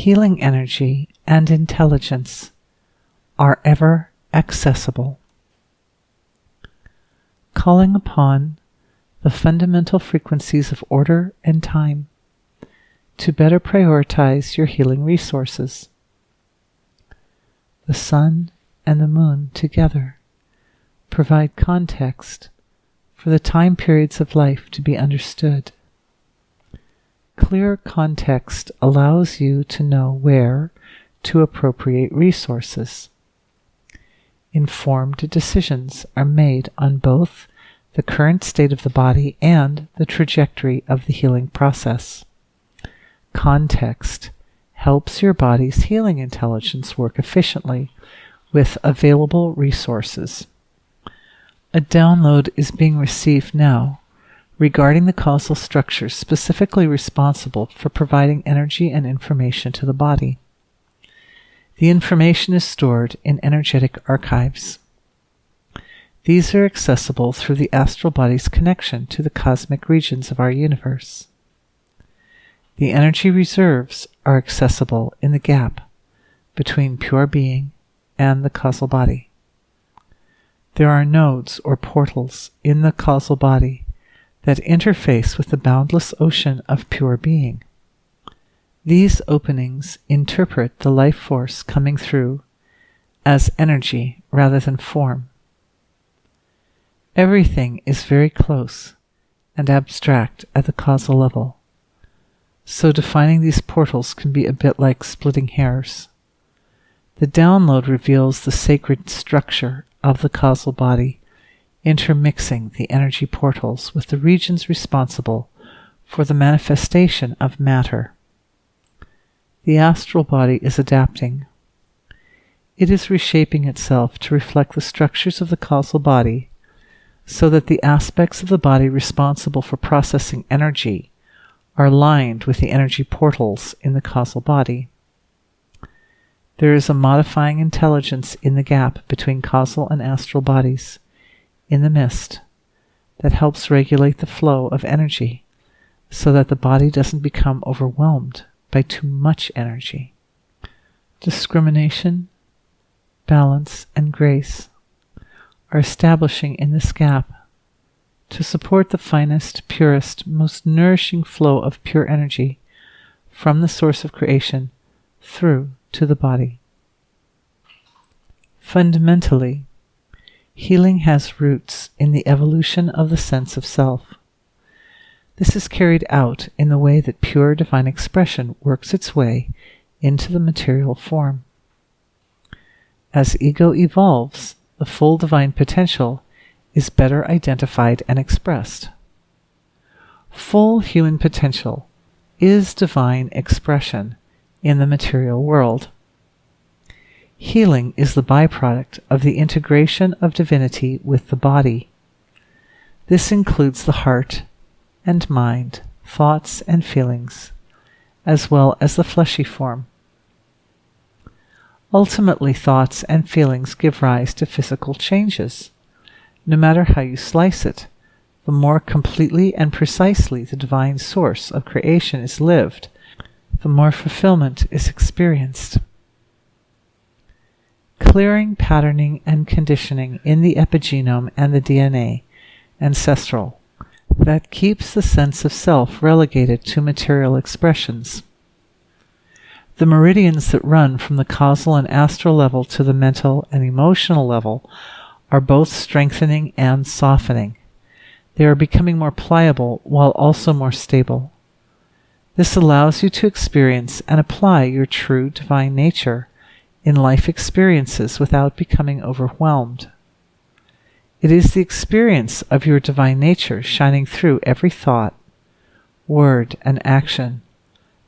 healing energy and intelligence are ever accessible. Calling upon the fundamental frequencies of order and time to better prioritize your healing resources. The sun and the moon together provide context for the time periods of life to be understood. Clear context allows you to know where to appropriate resources. Informed decisions are made on both the current state of the body and the trajectory of the healing process. Context helps your body's healing intelligence work efficiently with available resources. A download is being received now regarding the causal structures specifically responsible for providing energy and information to the body. The information is stored in energetic archives. These are accessible through the astral body's connection to the cosmic regions of our universe. The energy reserves are accessible in the gap between pure being and the causal body. There are nodes or portals in the causal body that interface with the boundless ocean of pure being. These openings interpret the life force coming through as energy rather than form. Everything is very close and abstract at the causal level, so defining these portals can be a bit like splitting hairs. The download reveals the sacred structure of the causal body, intermixing the energy portals with the regions responsible for the manifestation of matter. The astral body is adapting. It is reshaping itself to reflect the structures of the causal body so that the aspects of the body responsible for processing energy are aligned with the energy portals in the causal body. There is a modifying intelligence in the gap between causal and astral bodies, in the mist, that helps regulate the flow of energy so that the body doesn't become overwhelmed by too much energy. Discrimination, balance, and grace are establishing in this gap to support the finest, purest, most nourishing flow of pure energy from the source of creation through to the body. Fundamentally, healing has roots in the evolution of the sense of self. This is carried out in the way that pure divine expression works its way into the material form. As ego evolves, the full divine potential is better identified and expressed. Full human potential is divine expression in the material world. Healing is the byproduct of the integration of divinity with the body. This includes the heart and mind, thoughts and feelings, as well as the fleshy form. Ultimately, thoughts and feelings give rise to physical changes. No matter how you slice it, the more completely and precisely the divine source of creation is lived, the more fulfillment is experienced. Clearing patterning and conditioning in the epigenome and the DNA, ancestral, that keeps the sense of self relegated to material expressions. The meridians that run from the causal and astral level to the mental and emotional level are both strengthening and softening. They are becoming more pliable while also more stable. This allows you to experience and apply your true divine nature in life experiences without becoming overwhelmed. It is the experience of your divine nature shining through every thought, word, and action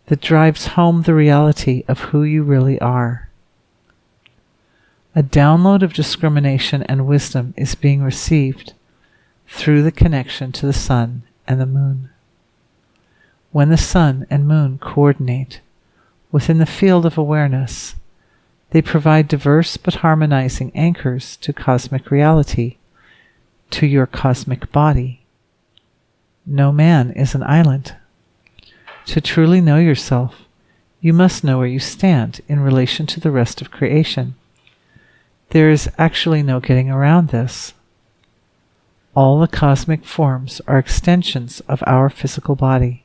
that drives home the reality of who you really are. A download of discrimination and wisdom is being received through the connection to the sun and the moon. When the sun and moon coordinate within the field of awareness, they provide diverse but harmonizing anchors to cosmic reality, to your cosmic body. No man is an island. To truly know yourself, You must know where you stand in relation to the rest of creation. There is actually no getting around this. All the cosmic forms are extensions of our physical body.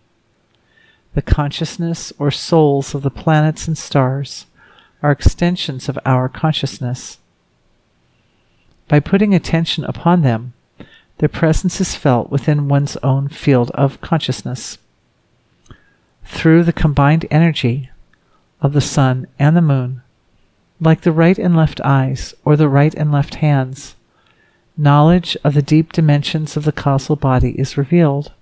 The consciousness or souls of the planets and stars are extensions of our consciousness. By putting attention upon them, their presence is felt within one's own field of consciousness. Through the combined energy of the sun and the moon, like the right and left eyes or the right and left hands, knowledge of the deep dimensions of the causal body is revealed.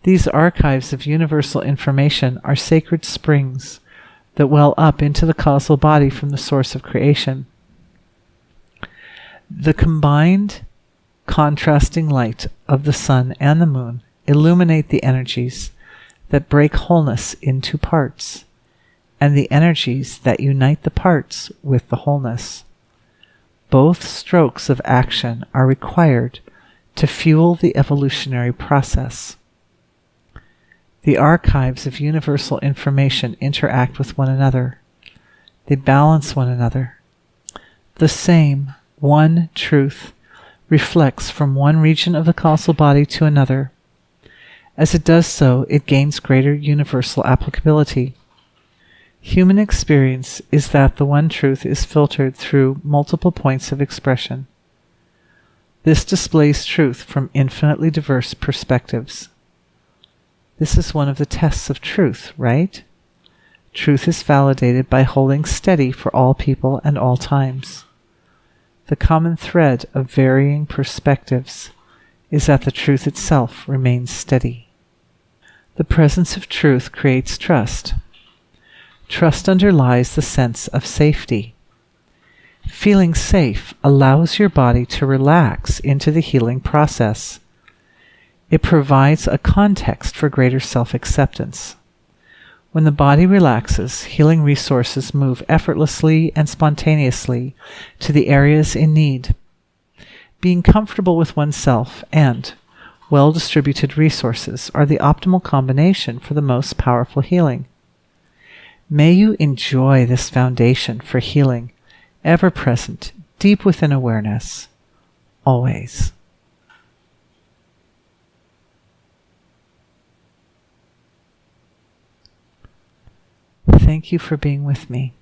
These archives of universal information are sacred springs that well up into the causal body from the source of creation. The combined contrasting light of the sun and the moon illuminate the energies that break wholeness into parts, and the energies that unite the parts with the wholeness. Both strokes of action are required to fuel the evolutionary process. The archives of universal information interact with one another. They balance one another. The same one truth reflects from one region of the causal body to another. As it does so, it gains greater universal applicability. Human experience is that the one truth is filtered through multiple points of expression. This displays truth from infinitely diverse perspectives. This is one of the tests of truth, right? Truth is validated by holding steady for all people and all times. The common thread of varying perspectives is that the truth itself remains steady. The presence of truth creates trust. Trust underlies the sense of safety. Feeling safe allows your body to relax into the healing process. It provides a context for greater self-acceptance. When the body relaxes, healing resources move effortlessly and spontaneously to the areas in need. Being comfortable with oneself and well-distributed resources are the optimal combination for the most powerful healing. May you enjoy this foundation for healing, ever present, deep within awareness, always. Thank you for being with me.